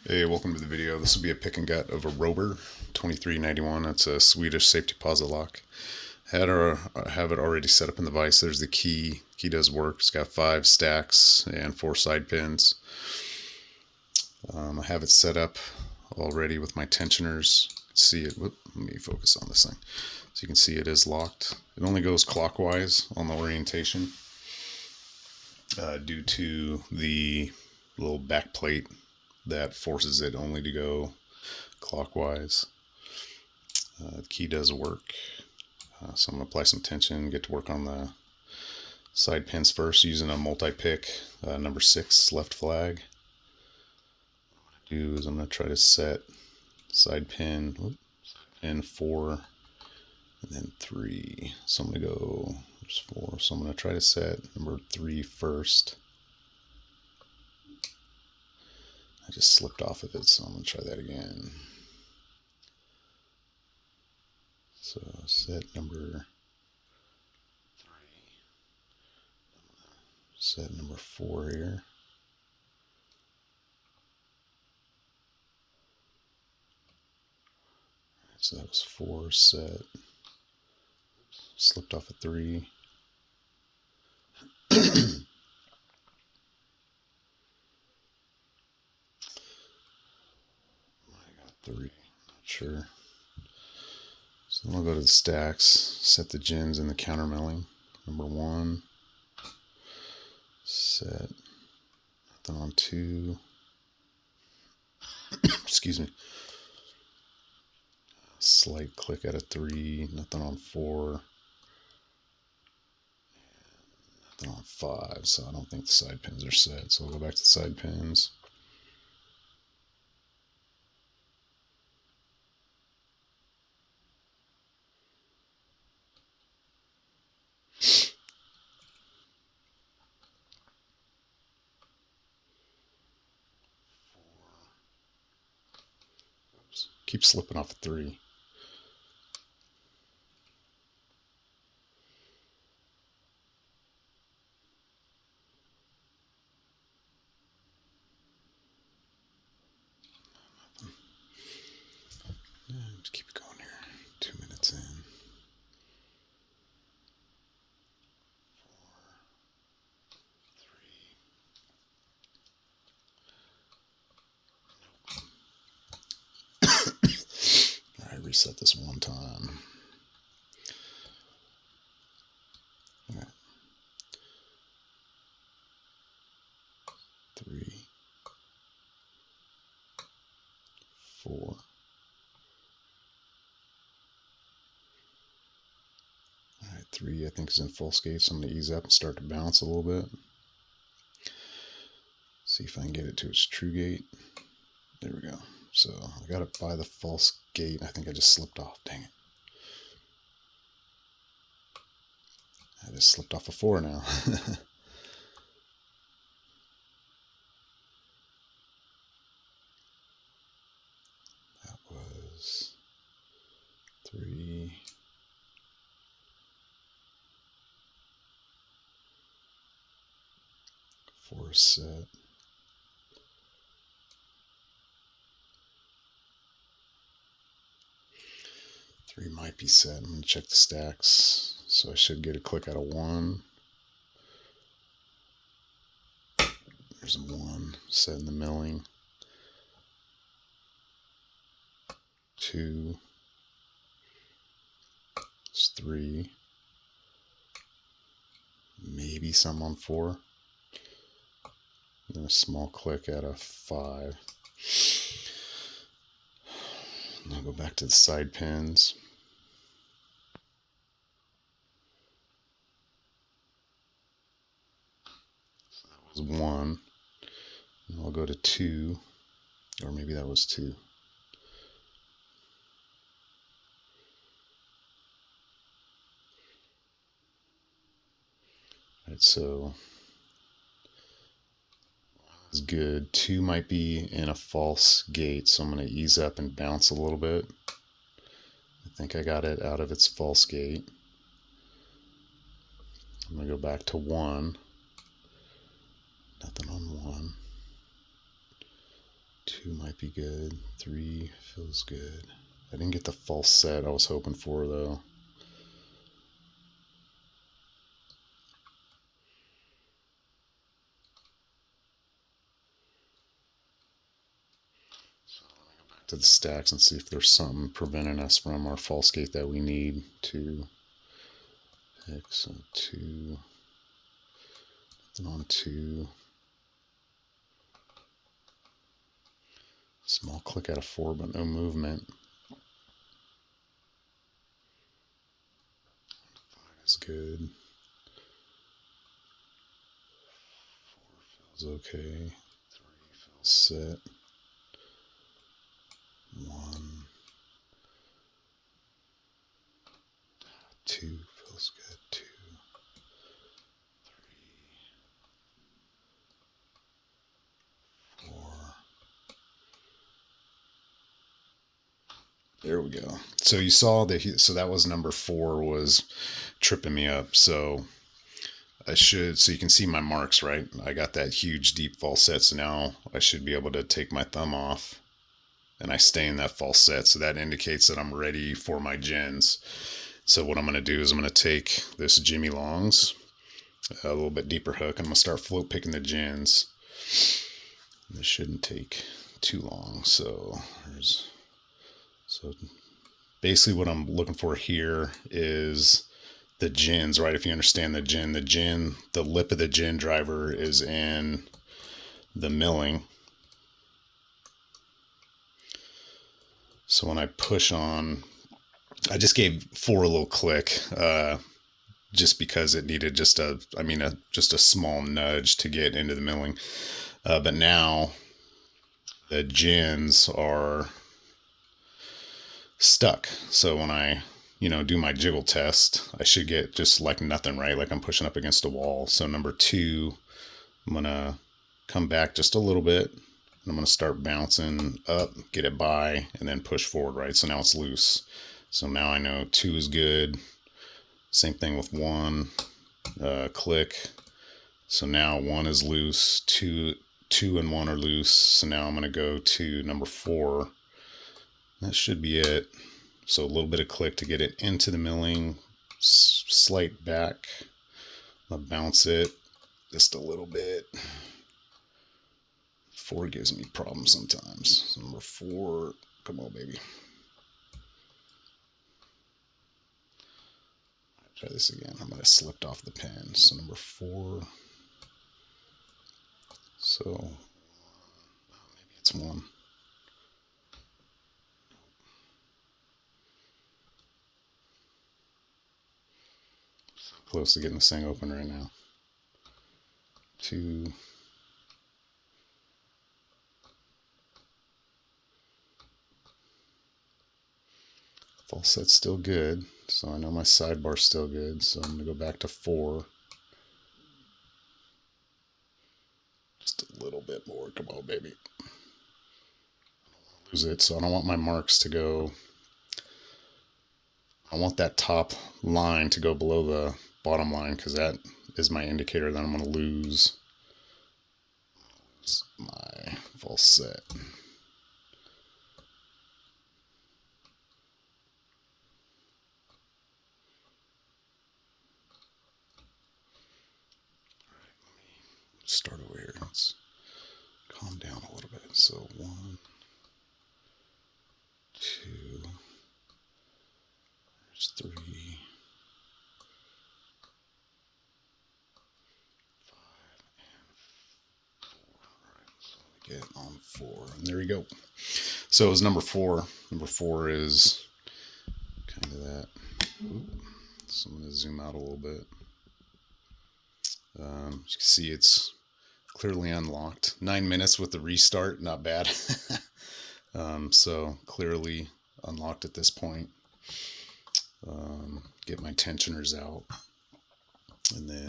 Hey, welcome to the video. This will be a pick and gut of a Robur 2391. That's a Swedish safety deposit lock. Have it already set up in the vise. There's the key. Key does work. It's got 5 stacks and 4 side pins. I have it set up already with my tensioners. See it. Let me focus on this thing. So you can see it is locked. It only goes clockwise on the orientation due to the little back plate that forces it only to go clockwise. The key does work. So I'm going to apply some tension, get to work on the side pins first using a multi-pick number 6 left flag. What I'm going to do is I'm going to try to set side pin, pin 4 and then 3. So I'm going to go, there's 4, so I'm going to try to set number 3 first. I just slipped off of it, so I'm going to try that again. So set number 3. Set number 4 here. So that was 4 set. Slipped off a 3. I got 3. Not sure. So then we'll go to the stacks, set the gins in the counter milling. Number 1, set nothing on 2. Excuse me. Slight click at a 3, nothing on 4, and nothing on 5. So I don't think the side pins are set. So we'll go back to the side pins. Keep slipping off a 3. Just keep it going here. 2 minutes in. 4, 3. All right, reset this one time. All right. 3, 4. Alright, 3 I think is in full skate, so I'm going to ease up and start to bounce a little bit. See if I can get it to its true gate. There we go. So I got it by the false gate. I think I just slipped off. Dang it. I just slipped off a 4 now. That was 3. 4 set. 3 might be set. I'm going to check the stacks. So I should get a click out of 1. There's a 1 set in the milling. 2. It's 3. Maybe some on 4. And then a small click at a 5. And I'll go back to the side pins. So that was 1. And I'll go to 2. Or maybe that was 2. Alright, so is good. 2 might be in a false gate, so I'm going to ease up and bounce a little bit. I think I got it out of its false gate. I'm going to go back to 1. Nothing on 1. 2 might be good. 3 feels good. I didn't get the false set I was hoping for though. To the stacks and see if there's something preventing us from our false gate that we need to X on 2, then on 2. Small click out of 4, but no movement. 5 is good. 4 feels okay. 3 feels set. 1, 2 feels good. 2, 3, 4. There we go. So you saw that. So that was number 4 was tripping me up. So so you can see my marks, right? I got that huge deep false set. So now I should be able to take my thumb off and I stay in that false set. So that indicates that I'm ready for my gens. So what I'm going to do is I'm going to take this Jimmy Longs, a little bit deeper hook, and I'm going to start float picking the gens. This shouldn't take too long. So basically what I'm looking for here is the gens, right? If you understand the lip of the gen driver is in the milling. So when I push on, I just gave 4 a little click, just because it needed just a small nudge to get into the milling. But now the gens are stuck. So when I, do my jiggle test, I should get just like nothing, right? Like I'm pushing up against a wall. So number 2, I'm going to come back just a little bit. And I'm going to start bouncing up, get it by, and then push forward, right? So now it's loose. So now I know 2 is good. Same thing with 1, click. So now 1 is loose, 2 and 1 are loose. So now I'm going to go to number 4. That should be it. So a little bit of click to get it into the milling, slight back. I'll bounce it just a little bit. 4 gives me problems sometimes. So number 4, come on, baby. Try this again. I might have slipped off the pen. So number 4. So maybe it's 1. So close to getting this thing open right now. 2. False set's still good, so I know my sidebar's still good, so I'm going to go back to 4. Just a little bit more. Come on, baby. I don't want to lose it, so I don't want my marks to go... I want that top line to go below the bottom line, because that is my indicator that I'm going to lose my false set. Start over here. Let's calm down a little bit. So 1, 2, there's 3, 5, and 4. All right, so we get on 4, and there we go. So it was number 4. Number 4 is kind of that. Ooh. So I'm going to zoom out a little bit. As you can see, it's clearly unlocked. 9 minutes with the restart, not bad. So clearly unlocked at this point. Get my tensioners out, and then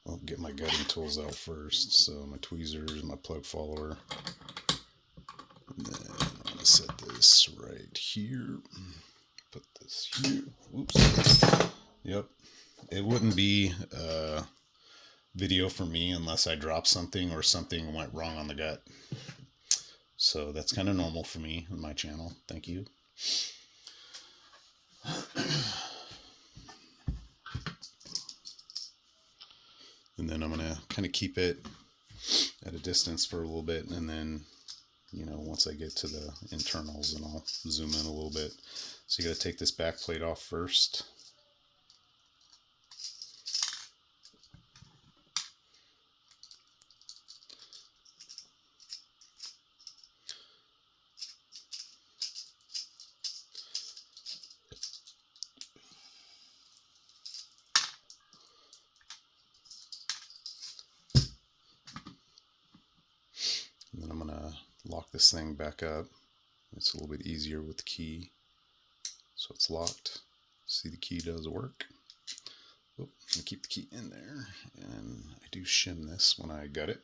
I'll get my gutting tools out first. So my tweezers, my plug follower, and then I'm going to set this right here. Put this here. Whoops. Yep. It wouldn't be video for me unless I dropped something or something went wrong on the gut. So that's kind of normal for me on my channel. Thank you. And then I'm going to kind of keep it at a distance for a little bit, and then, you know, once I get to the internals, and I'll zoom in a little bit. So you got to take this back plate off first. And then I'm going to lock this thing back up. It's a little bit easier with the key. So it's locked. See, the key does work. Oh, I'm going to keep the key in there. And I do shim this when I gut it.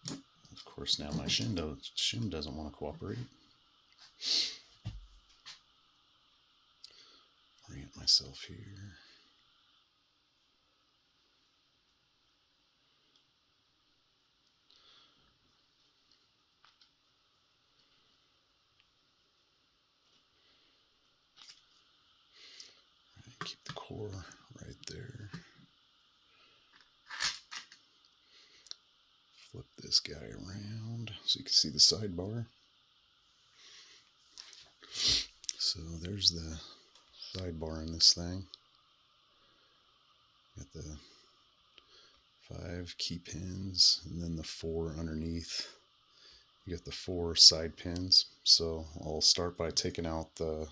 Of course, now my shim doesn't want to cooperate. Orient myself here. Keep the core right there. Flip this guy around so you can see the sidebar. So there's the sidebar in this thing. Got the 5 key pins, and then the 4 underneath. You got the 4 side pins. So I'll start by taking out the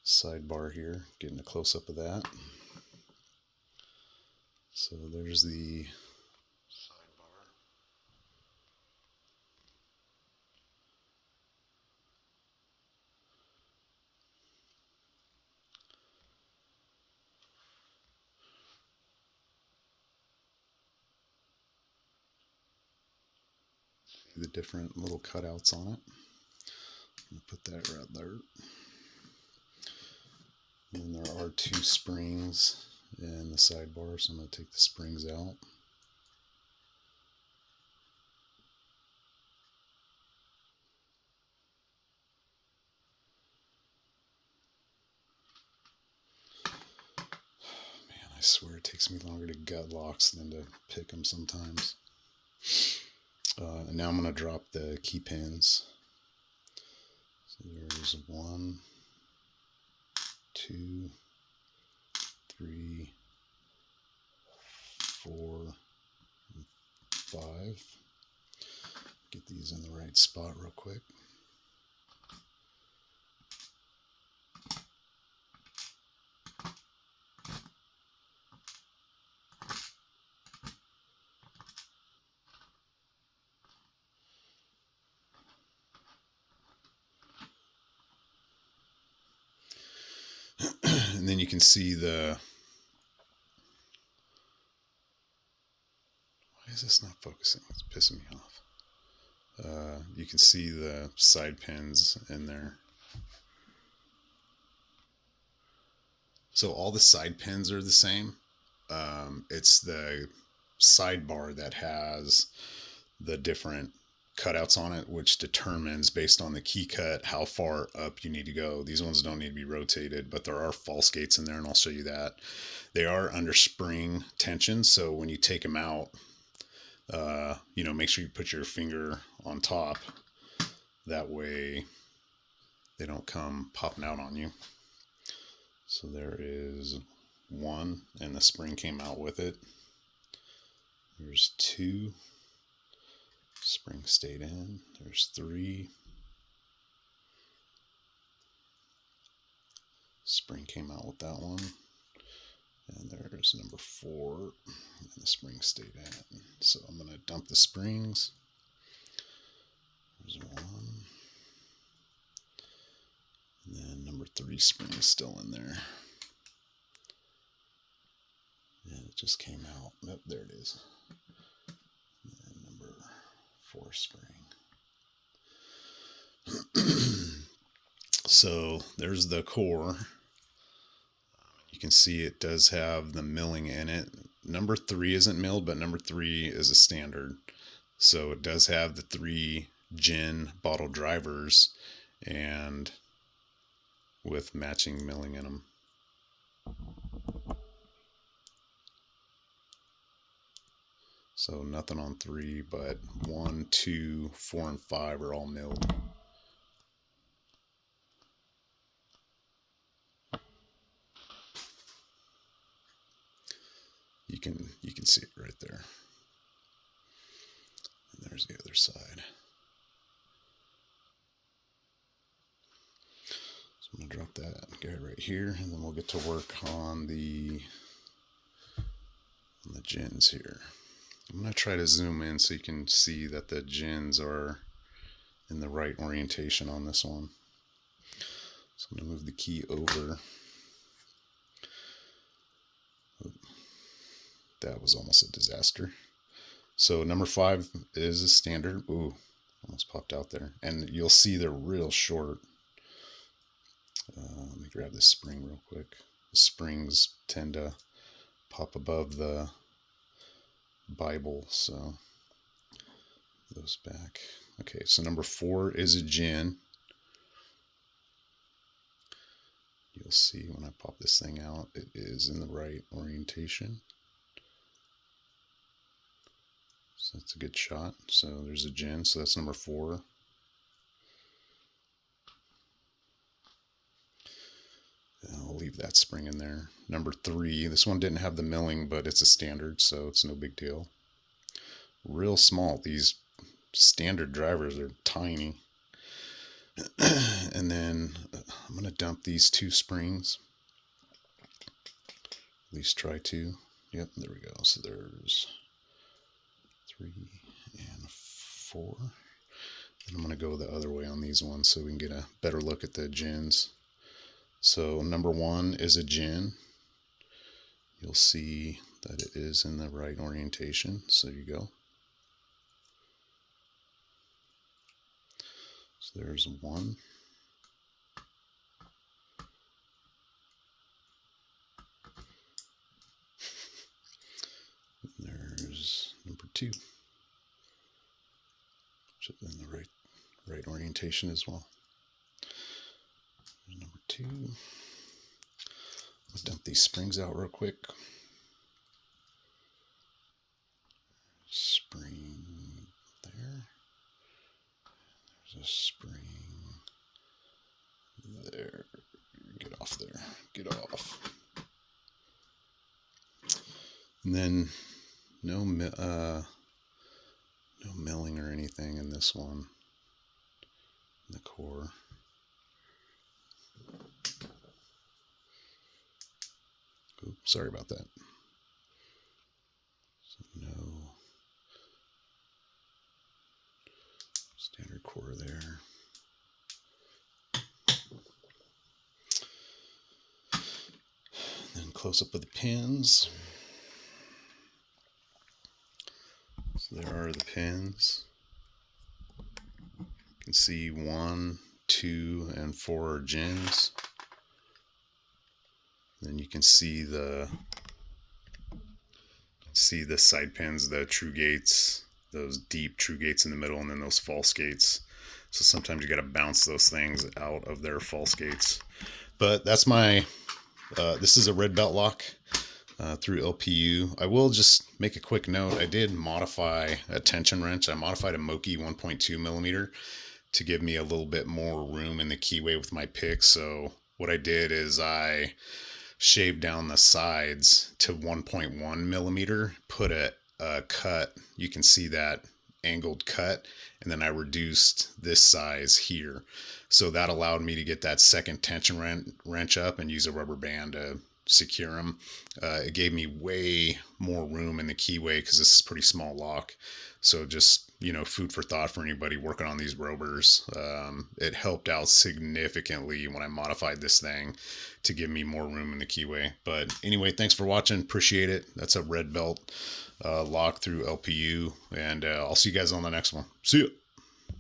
sidebar here, getting a close-up of that. So there's the sidebar. See the different little cutouts on it. I'm going to put that right there. And then there are 2 springs in the sidebar, so I'm going to take the springs out. Man, I swear it takes me longer to gut locks than to pick them sometimes. And now I'm going to drop the key pins. So there's 1, 2, 3, 4, and 5. Get these in the right spot real quick. And then you can see the... Why is this not focusing? It's pissing me off. You can see the side pins in there. So all the side pins are the same. It's the sidebar that has the different cutouts on it, which determines, based on the key cut, how far up you need to go. These ones don't need to be rotated, but there are false gates in there, and I'll show you that. They are under spring tension, so when you take them out, you know, make sure you put your finger on top. That way they don't come popping out on you. So there is 1, and the spring came out with it. There's 2. Spring stayed in. There's 3. Spring came out with that one. And there's number 4. And the spring stayed in. So I'm going to dump the springs. There's 1. And then number 3 spring is still in there. And it just came out. Oh, there it is. And number 4 spring. So there's the core. You can see it does have the milling in it. number 3 isn't milled, but number 3 is a standard. So it does have the 3 gin bottle drivers and with matching milling in them. So nothing on 3, but 1, 2, 4, and 5 are all milled. You can see it right there. And there's the other side. So I'm gonna drop that guy right here, and then we'll get to work on the gins here. I'm gonna try to zoom in so you can see that the gins are in the right orientation on this one. So I'm gonna move the key over. That was almost a disaster. So number 5 is a standard. Ooh, almost popped out there. And you'll see they're real short. Let me grab this spring real quick. The springs tend to pop above the Bible, so those back. Okay, so number 4 is a gin. You'll see when I pop this thing out, it is in the right orientation. So that's a good shot. So there's a gin, so that's number 4. And I'll leave that spring in there. Number 3, this one didn't have the milling, but it's a standard, so it's no big deal. Real small. These standard drivers are tiny. And then I'm going to dump these 2 springs. At least try to. Yep, there we go. So there's 3 and 4. And I'm going to go the other way on these ones so we can get a better look at the gins. So number 1 is a gin. You'll see that it is in the right orientation. So you go. So there's 1. And there's number 2, which is in the right orientation as well. There's number 2. Let's dump these springs out real quick. Spring there. There's a spring there. Get off there. Get off. And then no milling or anything in this one. In the core. Oops, sorry about that. So no standard core there. Then close up with the pins. So there are the pins. You can see 1, 2, and 4 are gins. Then you can see the side pins, the true gates, those deep true gates in the middle, and then those false gates. So sometimes you got to bounce those things out of their false gates. But that's my, this is a red belt lock through LPU. I will just make a quick note. I did modify a tension wrench. I modified a Moki 1.2 millimeter to give me a little bit more room in the keyway with my pick. So what I did is I shaved down the sides to 1.1 millimeter, put a cut, you can see that angled cut, and then I reduced this size here. So that allowed me to get that second tension wrench up and use a rubber band to secure them. It gave me way more room in the keyway because this is a pretty small lock. So just, food for thought for anybody working on these Roburs. It helped out significantly when I modified this thing to give me more room in the keyway. But anyway, thanks for watching. Appreciate it. That's a red belt lock through LPU. And I'll see you guys on the next one. See ya.